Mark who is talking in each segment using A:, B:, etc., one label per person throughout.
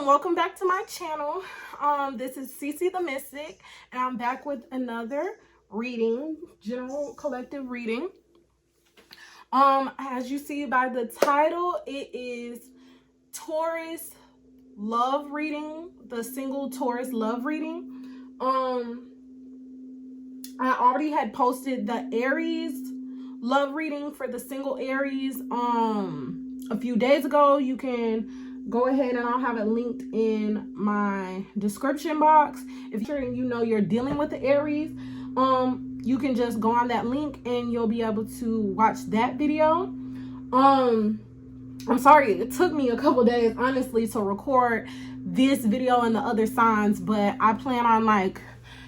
A: Welcome back to my channel. This is CeceTheeMystic, and I'm back with another reading, general collective reading. As you see by the title, it is Taurus love reading, the single Taurus love reading. I already had posted the Aries love reading for the single Aries a few days ago. You can go ahead and I'll have it linked in my description box. If you're dealing with the Aries, you can just go on that link and you'll be able to watch that video. I'm sorry it took me a couple days honestly to record this video and the other signs, but I plan on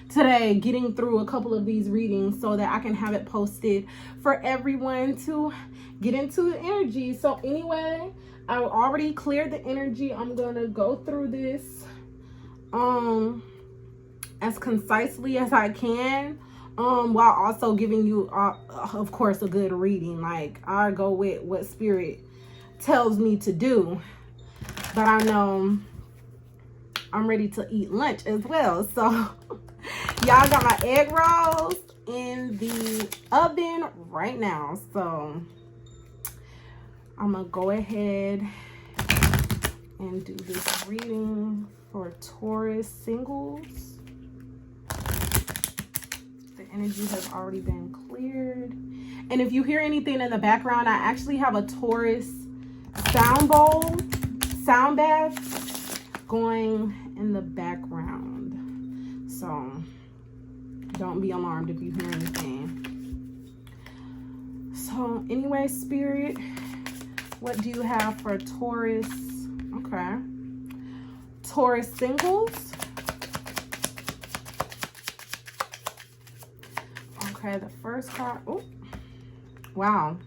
A: today getting through a couple of these readings so that I can have it posted for everyone to get into the energy. So anyway, I already cleared the energy. I'm gonna go through this as concisely as I can, while also giving you of course a good reading. I go with what spirit tells me to do, but I know I'm ready to eat lunch as well. So y'all, got my egg rolls in the oven right now, so I'm gonna go ahead and do this reading for Taurus singles. The energy has already been cleared. And if you hear anything in the background, I actually have a Taurus sound bath going in the background. So don't be alarmed if you hear anything. So anyway, spirit, what do you have for Taurus? Okay. Taurus singles. Okay, the first card. Oh, wow.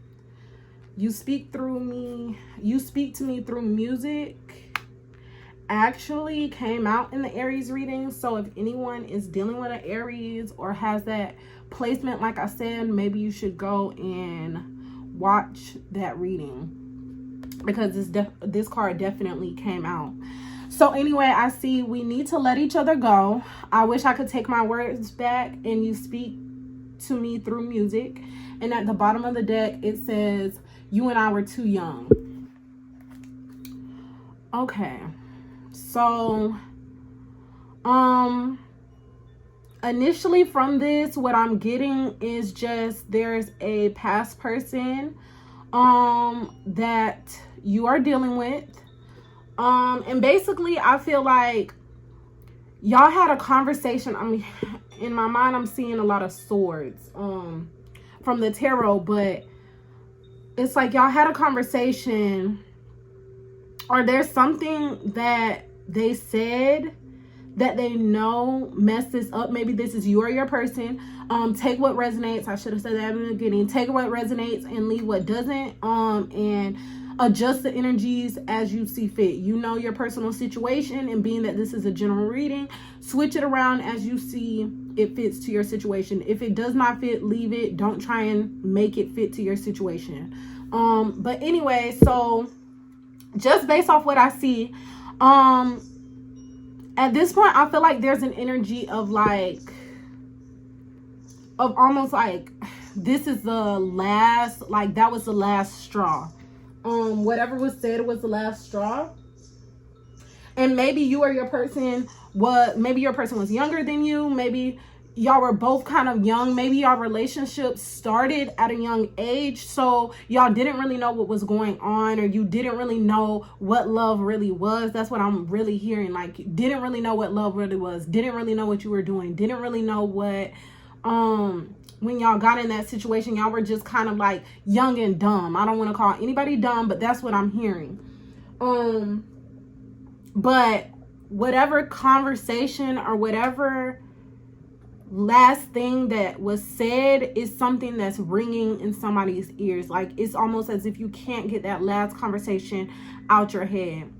A: You speak through me. You speak to me through music. Actually came out in the Aries reading. So if anyone is dealing with an Aries or has that placement, like I said, maybe you should go and watch that reading, because this card definitely came out. So anyway, I see we need to let each other go. I wish I could take my words back, and you speak to me through music. And at the bottom of the deck, it says, you and I were too young. Okay. So, initially from this, what I'm getting is just there's a past person that you are dealing with, and basically I feel like y'all had a conversation. I mean, in my mind I'm seeing a lot of swords from the tarot, but it's like y'all had a conversation, or there's something that they said that they know messed this up. Maybe this is you or your person. Take what resonates. I should have said that in the beginning. Take what resonates and leave what doesn't. And adjust the energies as you see fit. You know your personal situation, and being that this is a general reading, switch it around as you see it fits to your situation. If it does not fit, leave it. Don't try and make it fit to your situation. But anyway, so just based off what I see, at this point, I feel like there's an energy of almost like this is the last, that was the last straw. Whatever was said was the last straw. And maybe you or your person maybe your person was younger than you. Maybe y'all were both kind of young. Maybe y'all relationship started at a young age, so y'all didn't really know what was going on, or you didn't really know what love really was. That's what I'm really hearing. Didn't really know what love really was. Didn't really know what you were doing. Didn't really know what when y'all got in that situation, y'all were just kind of young and dumb. I don't want to call anybody dumb, but that's what I'm hearing. But whatever conversation or whatever last thing that was said is something that's ringing in somebody's ears. It's almost as if you can't get that last conversation out your head.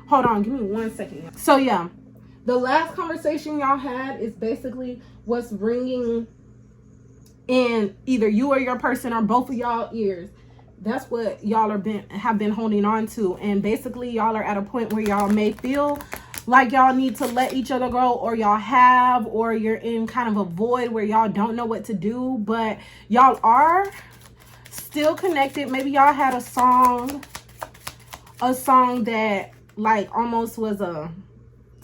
A: Hold on, give me 1 second. So yeah, the last conversation y'all had is basically what's ringing in either you or your person or both of y'all ears. That's what y'all have been holding on to. And basically y'all are at a point where y'all may feel like y'all need to let each other go, or y'all have, or you're in kind of a void where y'all don't know what to do, but y'all are still connected. Maybe y'all had a song that like almost was a,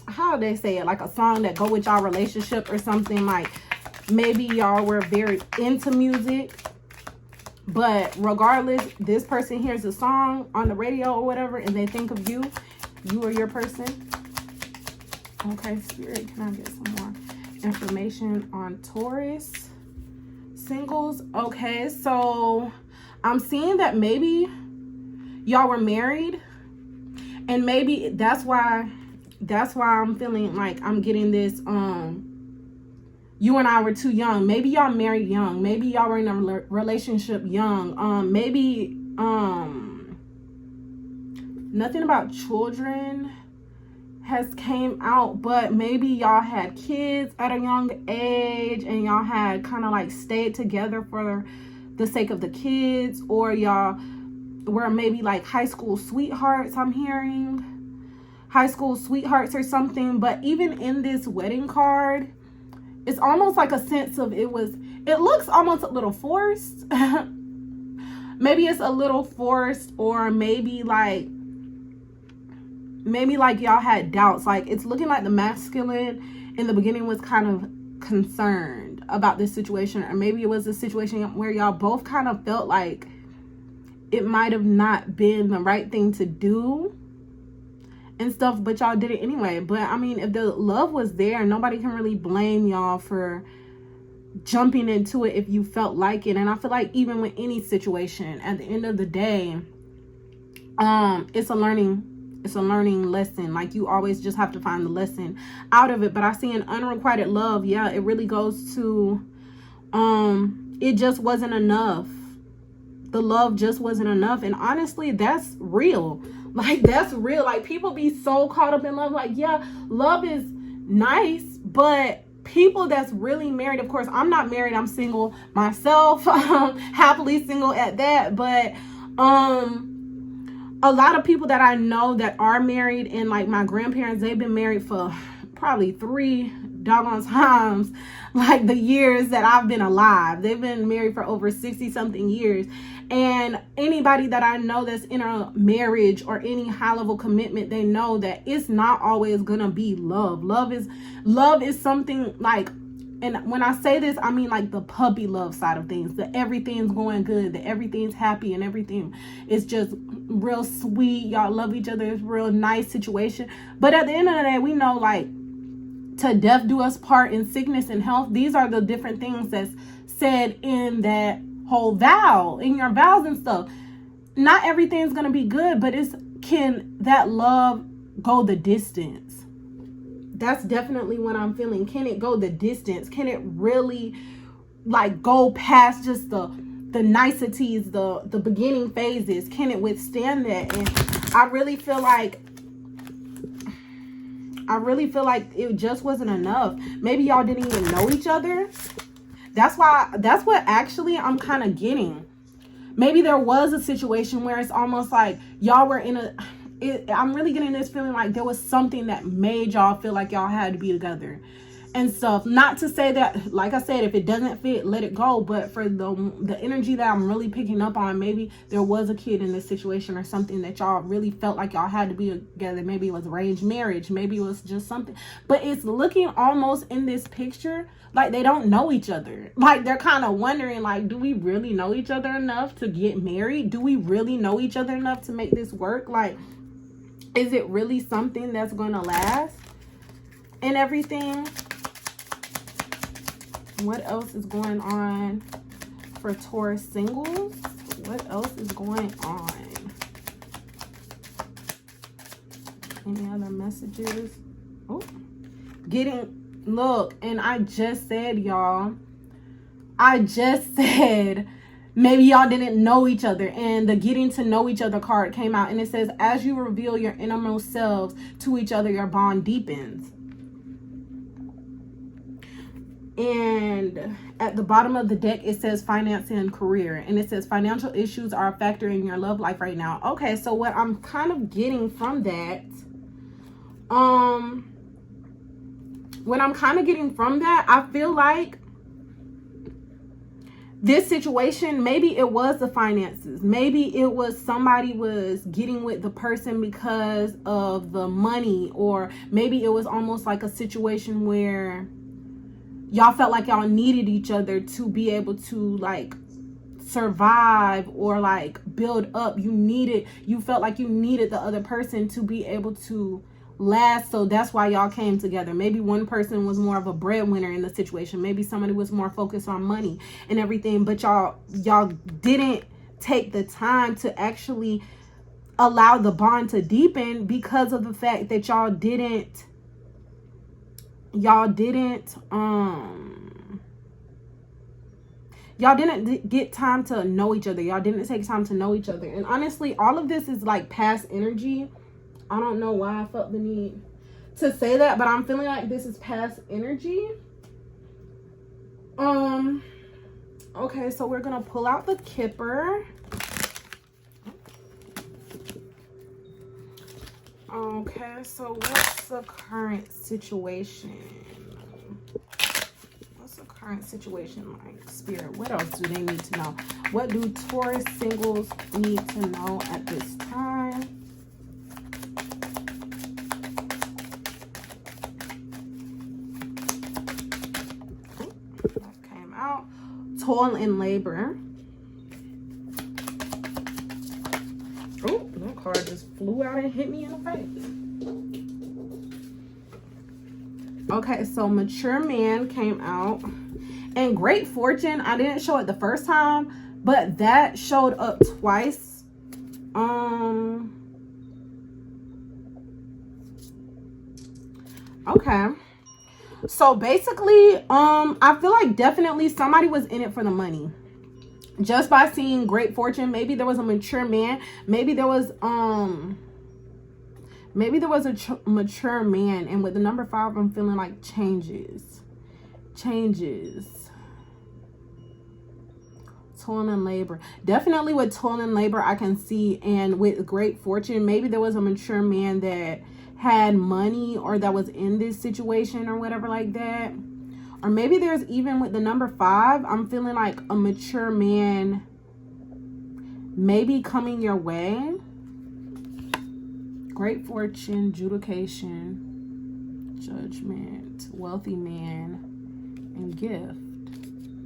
A: how do they say it, like a song that go with y'all relationship or something. Like maybe y'all were very into music, but regardless, this person hears a song on the radio or whatever and they think of you or your person. Okay, Spirit, can I get some more information on Taurus singles? Okay, so I'm seeing that maybe y'all were married, and maybe that's why I'm feeling like I'm getting this, you and I were too young. Maybe y'all married young. Maybe y'all were in a relationship young. Maybe nothing about children has came out, but maybe y'all had kids at a young age and y'all had kind of like stayed together for the sake of the kids, or y'all were maybe like high school sweethearts. I'm hearing high school sweethearts or something. But even in this wedding card, it's almost like a sense of it looks almost a little forced. Maybe it's a little forced, or maybe like y'all had doubts. Like it's looking like the masculine in the beginning was kind of concerned about this situation, or maybe it was a situation where y'all both kind of felt like it might have not been the right thing to do and stuff, but y'all did it anyway. But I mean, if the love was there, nobody can really blame y'all for jumping into it if you felt like it. And I feel like even with any situation, at the end of the day, it's a learning lesson. Like you always just have to find the lesson out of it. But I see an unrequited love. Yeah, it really goes to it just wasn't enough. The love just wasn't enough. And honestly, that's real. Like that's real. Like people be so caught up in love. Like, yeah, love is nice, but people that's really married, of course, I'm not married, I'm single myself, happily single at that. But a lot of people that I know that are married, and like my grandparents, they've been married for probably 3 doggone times, like the years that I've been alive. They've been married for over 60 something years. And anybody that I know that's in a marriage or any high level commitment, they know that it's not always gonna be love. Love is something like, and when I say this, I mean like the puppy love side of things, that everything's going good, that everything's happy, and everything is just real sweet. Y'all love each other. It's a real nice situation. But at the end of the day, we know, like, to death do us part, in sickness and health. These are the different things that's said in that whole vow, in your vows and stuff. Not everything's gonna be good, but can that love go the distance? That's definitely what I'm feeling. Can it go the distance? Can it really like go past just the niceties, the beginning phases? Can it withstand that? And I really feel like it just wasn't enough. Maybe y'all didn't even know each other. That's what actually I'm kind of getting. Maybe there was a situation where it's almost like y'all were I'm really getting this feeling like there was something that made y'all feel like y'all had to be together and stuff. Not to say that, like I said, if it doesn't fit, let it go. But for the energy that I'm really picking up on, maybe there was a kid in this situation or something that y'all really felt like y'all had to be together. Maybe it was arranged marriage. Maybe it was just something. But it's looking almost in this picture like they don't know each other. Like they're kind of wondering, like, do we really know each other enough to get married? Do we really know each other enough to make this work? Like, is it really something that's going to last and everything? What else is going on for Taurus singles? What else is going on? Any other messages? Oh, look, and I just said, y'all, maybe y'all didn't know each other, and the getting to know each other card came out, and it says, as you reveal your innermost selves to each other, your bond deepens. And at the bottom of the deck, it says finance and career. And it says financial issues are a factor in your love life right now. Okay, so what I'm kind of getting from that, I feel like this situation, maybe it was the finances. Maybe it was somebody was getting with the person because of the money. Or maybe it was almost like a situation where y'all felt like y'all needed each other to be able to like survive or like build up. You felt like you needed the other person to be able to last, so that's why y'all came together. Maybe one person was more of a breadwinner in the situation. Maybe somebody was more focused on money and everything, but y'all didn't take the time to actually allow the bond to deepen because of the fact that y'all didn't get time to know each other. Y'all didn't take time to know each other. And honestly, all of this is like past energy. I don't know why I felt the need to say that, but I'm feeling like this is past energy. Okay, so we're gonna pull out the Kipper. Okay, so what's the current situation? What's the current situation like, Spirit? What else do they need to know? What do Taurus singles need to know at this time? That came out. Toil and labor. Oh, that card just flew out and hit me in the face. Okay, so mature man came out. And great fortune, I didn't show it the first time, but that showed up twice. Okay. So basically, I feel like definitely somebody was in it for the money. Just by seeing great fortune, maybe there was a mature man. Maybe there was a mature man. And with the number 5, I'm feeling like changes. Toil and labor. Definitely with toil and labor, I can see. And with great fortune, maybe there was a mature man that had money or that was in this situation or whatever like that. Or maybe there's even with the number 5, I'm feeling like a mature man maybe coming your way. Great fortune, judication, judgment, wealthy man, and gift.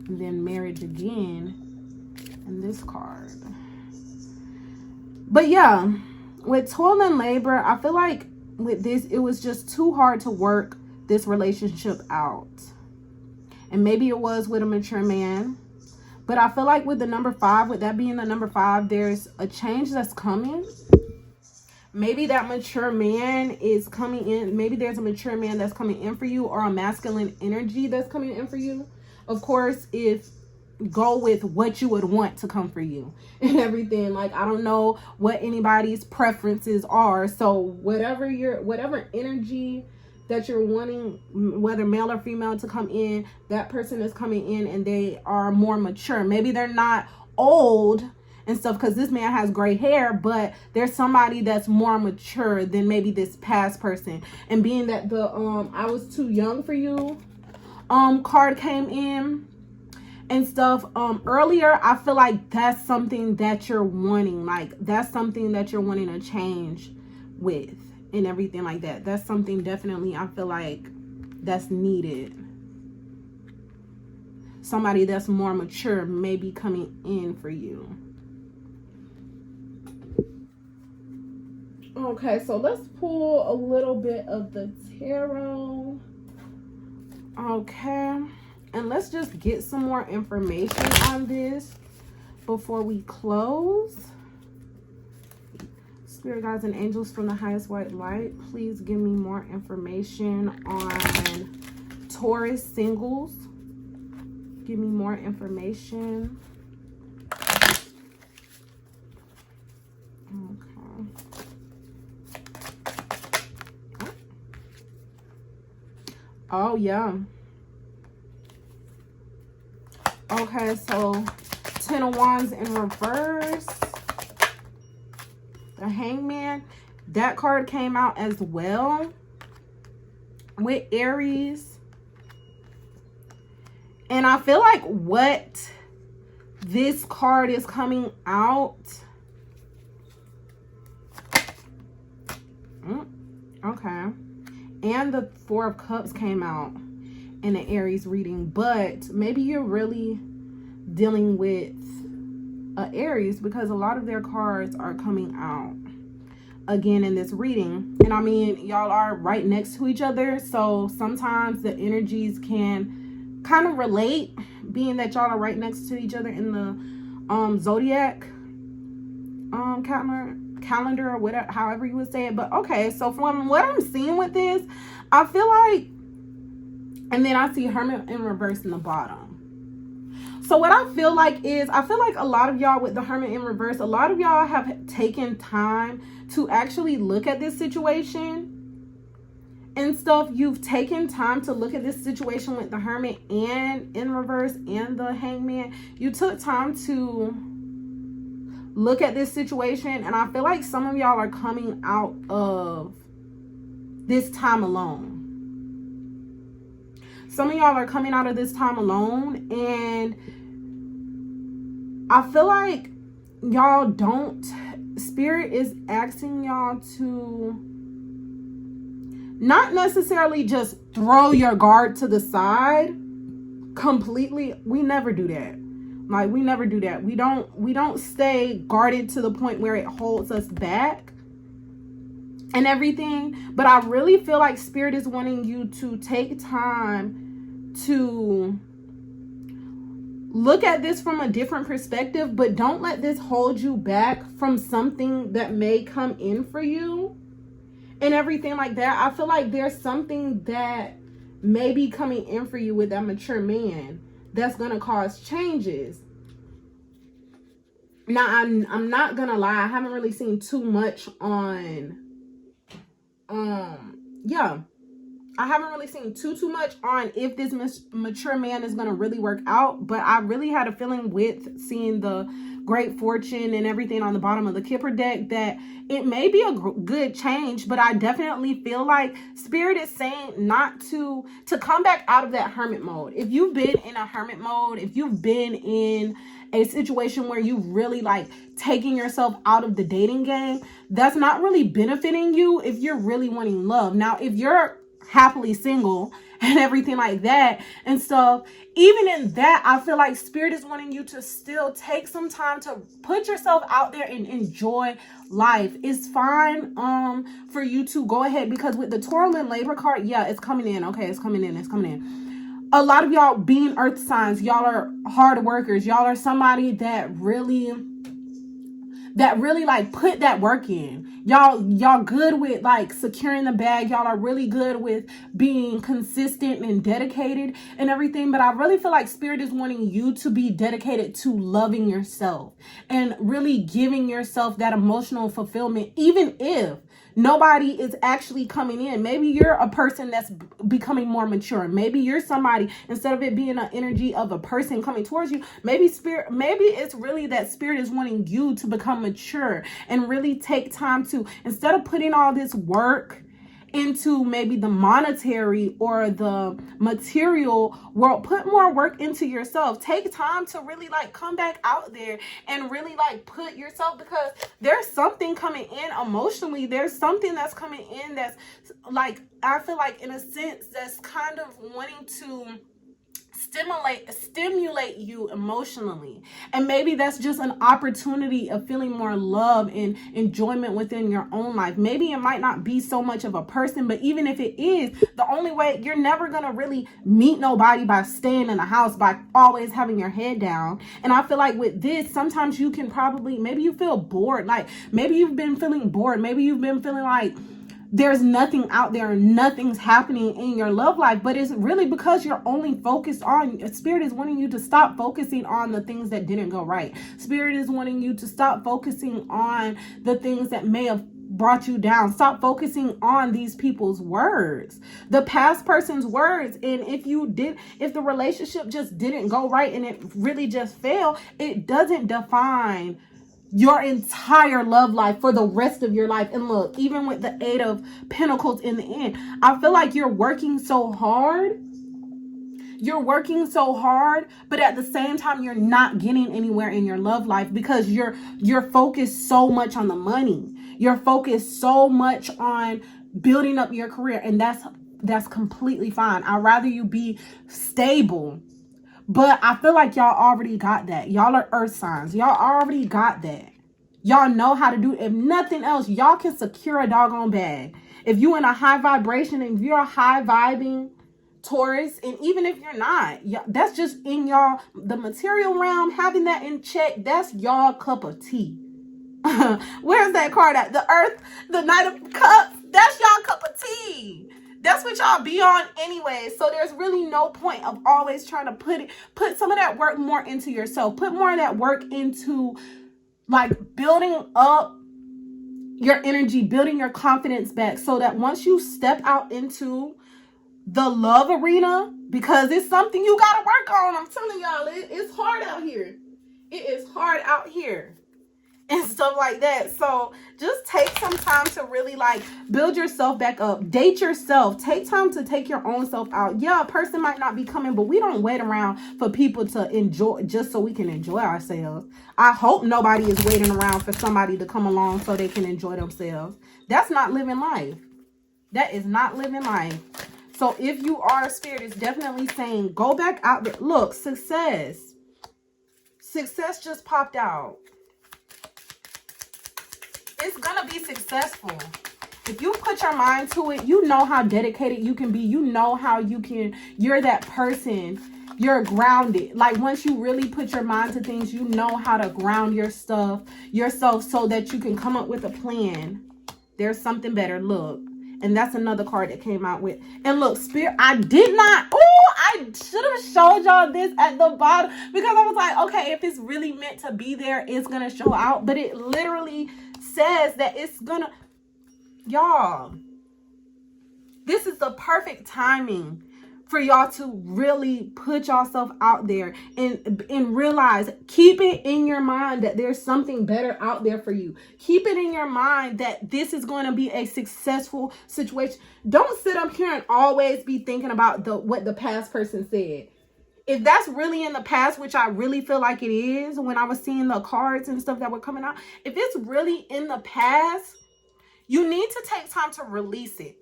A: And then marriage again in this card. But yeah, with toil and labor, I feel like with this, it was just too hard to work this relationship out. And maybe it was with a mature man. But I feel like with the number 5, with that being the number 5, there's a change that's coming. Maybe that mature man is coming in. Maybe there's a mature man that's coming in for you, or a masculine energy that's coming in for you. Of course, if go with what you would want to come for you and everything. Like, I don't know what anybody's preferences are. So whatever energy that you're wanting, whether male or female, to come in, that person is coming in and they are more mature. Maybe they're not old and stuff, because this man has gray hair, but there's somebody that's more mature than maybe this past person. And being that the I was too young for you card came in and stuff earlier, I feel like that's something that you're wanting. Like, that's something that you're wanting to change with and everything like that. That's something definitely I feel like that's needed. Somebody that's more mature may be coming in for you. Okay, so let's pull a little bit of the tarot. Okay, and let's just get some more information on this before we close. Spirit guides and angels from the highest white light, please give me more information on Taurus singles. Give me more information. Okay. Oh, yeah. Okay, so 10 of Wands in reverse. The Hangman. That card came out as well with Aries. And I feel like what this card is coming out. Okay. And the Four of Cups came out in the Aries reading. But maybe you're really dealing with Aries, because a lot of their cards are coming out again in this reading. And I mean, y'all are right next to each other, so sometimes the energies can kind of relate, being that y'all are right next to each other in the zodiac calendar or whatever, however you would say it. But okay, so from what I'm seeing with this, I feel like, and then I see Hermit in reverse in the bottom. So what I feel like is, I feel like a lot of y'all with the Hermit in reverse, a lot of y'all have taken time to actually look at this situation and stuff. You've taken time to look at this situation with the Hermit and in reverse and the Hangman. You took time to look at this situation, and I feel like some of y'all are coming out of this time alone. Some of y'all are coming out of this time alone, and I feel like y'all don't, Spirit is asking y'all to not necessarily just throw your guard to the side completely. We never do that. Like, we never do that. We don't stay guarded to the point where it holds us back and everything. But I really feel like Spirit is wanting you to take time to look at this from a different perspective, but don't let this hold you back from something that may come in for you and everything like that. I feel like there's something that may be coming in for you with that mature man that's going to cause changes. Now, I'm not going to lie, I haven't really seen too much on, I haven't really seen too much on if this mature man is going to really work out. But I really had a feeling with seeing the Great Fortune and everything on the bottom of the Kipper deck that it may be a good change. But I definitely feel like Spirit is saying not to come back out of that hermit mode. If you've been in a hermit mode, if you've been in a situation where you really like taking yourself out of the dating game, that's not really benefiting you if you're really wanting love. Now, if you're happily single and everything like that and stuff, even in that, I feel like Spirit is wanting you to still take some time to put yourself out there and enjoy life. It's fine for you to go ahead, because with the Taurus and Labor card, yeah, it's coming in. Okay, it's coming in. A lot of y'all being earth signs, y'all are hard workers. Y'all are somebody that really like put that work in. Y'all good with like securing the bag. Y'all are really good with being consistent and dedicated and everything. But I really feel like Spirit is wanting you to be dedicated to loving yourself and really giving yourself that emotional fulfillment, even if nobody is actually coming in. Maybe you're a person that's becoming more mature. Maybe you're somebody, instead of it being an energy of a person coming towards you, maybe it's really that Spirit is wanting you to become mature and really take time to, instead of putting all this work into maybe the monetary or the material world, put more work into yourself. Take time to really like come back out there and really like put yourself, because there's something coming in emotionally. There's something that's coming in that's like, I feel like in a sense that's kind of wanting to stimulate you emotionally. And maybe that's just an opportunity of feeling more love and enjoyment within your own life. Maybe it might not be so much of a person, but even if it is, the only way, you're never gonna really meet nobody by staying in the house, by always having your head down. And I feel like with this, sometimes you can probably, maybe you feel bored. Like maybe you've been feeling bored. Maybe you've been feeling like there's nothing out there and nothing's happening in your love life, but it's really because you're only focused on, Spirit is wanting you to stop focusing on the things that didn't go right. Spirit is wanting you to stop focusing on the things that may have brought you down. Stop focusing on these people's words, the past person's words. And if the relationship just didn't go right and it really just failed, it doesn't define your entire love life for the rest of your life. And look, even with the 8 of Pentacles in the end, I feel like you're working so hard. But at the same time, you're not getting anywhere in your love life because you're focused so much on the money. You're focused so much on building up your career, and that's completely fine. I'd rather you be stable. But I feel like y'all already got that. Y'all are earth signs. Y'all already got that. Y'all know how to do it. If nothing else, y'all can secure a doggone bag. If you in a high vibration, and if you're a high vibing Taurus, and even if you're not, that's just in y'all, the material realm, having that in check, that's y'all cup of tea. Where's that card at? The Earth, the Knight of Cups, that's y'all cup of tea. That's what y'all be on anyway. So there's really no point of always trying to put some of that work more into yourself. Put more of that work into like building up your energy, building your confidence back, so that once you step out into the love arena, because it's something you got to work on. I'm telling y'all, it's hard out here. It is hard out here. And stuff like that. So just take some time to really like build yourself back up. Date yourself. Take time to take your own self out. Yeah, a person might not be coming, but we don't wait around for people to enjoy just so we can enjoy ourselves. I hope nobody is waiting around for somebody to come along so they can enjoy themselves. That's not living life. That is not living life. So if you are a spirit, it's definitely saying go back out there. Look, success. Success just popped out. It's gonna be successful. If you put your mind to it, you know how dedicated you can be. You know how you're that person. You're grounded. Like once you really put your mind to things, you know how to ground yourself so that you can come up with a plan. There's something better. Look. And that's another card that came out with. And look, Spirit, I should have showed y'all this at the bottom, because I was like, okay, if it's really meant to be there, it's going to show out. But it literally says that it's going to, y'all, this is the perfect timing for y'all to really put yourself out there and realize, keep it in your mind that there's something better out there for you. Keep it in your mind that this is going to be a successful situation. Don't sit up here and always be thinking about what the past person said. If that's really in the past, which I really feel like it is when I was seeing the cards and stuff that were coming out, if it's really in the past, you need to take time to release it.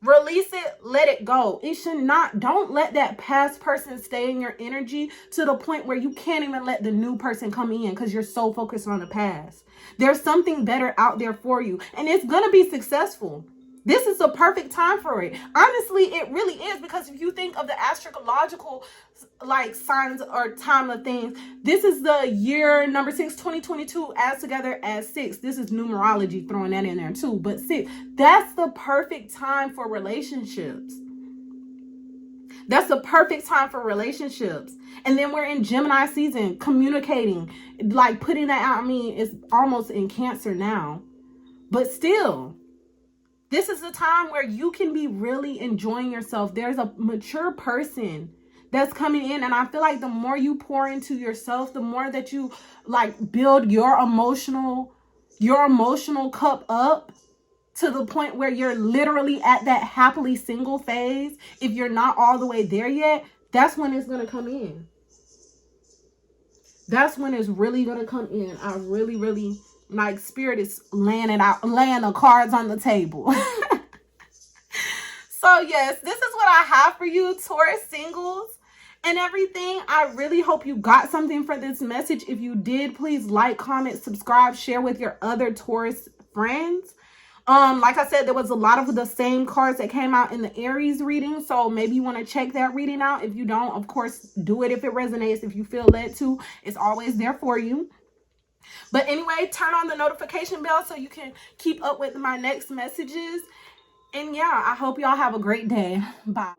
A: Release it, let it go. It should not, don't let that past person stay in your energy to the point where you can't even let the new person come in because you're so focused on the past. There's something better out there for you, and it's going to be successful. This is the perfect time for it. Honestly, it really is, because if you think of the astrological like signs or time of things, this is the year number 6, 2022, adds together as 6. This is numerology, throwing that in there too. But 6, that's the perfect time for relationships. That's the perfect time for relationships. And then we're in Gemini season, communicating, like putting that out. I mean, it's almost in Cancer now, but still, this is the time where you can be really enjoying yourself. There's a mature person that's coming in, and I feel like the more you pour into yourself, the more that you like build your emotional cup up to the point where you're literally at that happily single phase. If you're not all the way there yet, that's when it's going to come in. That's when it's really going to come in. I really like Spirit is laying the cards on the table. So yes, this is what I have for you, Taurus singles and everything. I really hope you got something for this message. If you did, please like, comment, subscribe, share with your other Taurus friends. Like I said, there was a lot of the same cards that came out in the Aries reading, so maybe you want to check that reading out. If you don't, of course, do it if it resonates. If you feel led to, it's always there for you. But anyway, turn on the notification bell so you can keep up with my next messages. And yeah, I hope y'all have a great day. Bye.